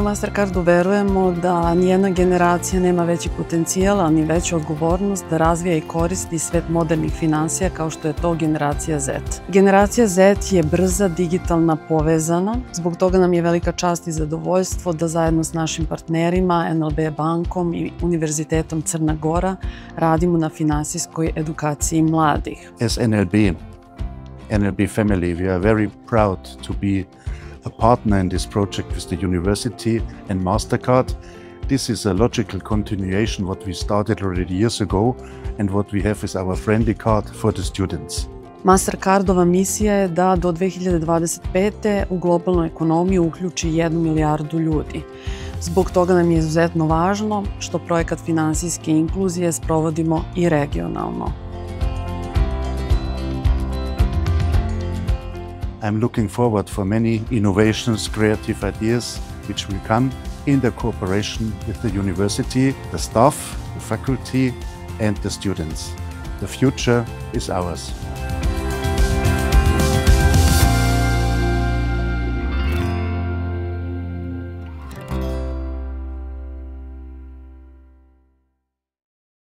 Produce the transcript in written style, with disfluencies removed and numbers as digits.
Mastercardu verujemo da nijedna generacija nema veći potencijal, a ni veću odgovornost da razvija i koristi svet modernih finansija kao što je to generacija Z. Generacija Z je brza, digitalna, povezana. Zbog toga nam je velika čast i zadovoljstvo da zajedno s našim partnerima NLB Bankom i Univerzitetom Crna Gora radimo na finansijskoj edukaciji mladih. As NLB family, we are very proud to be a partner in this project with the university and Mastercard. This is a logical continuation what we started already years ago and what we have is our friendly card for the students. Mastercardova misija je da do 2025. u globalnu ekonomiju uključi 1 milijardu ljudi. Zbog toga nam je izuzetno važno što projekat finansijske inkluzije sprovodimo i regionalno. I'm looking forward for many innovations, creative ideas which will come in the cooperation with the university, the staff, the faculty and the students. The future is ours.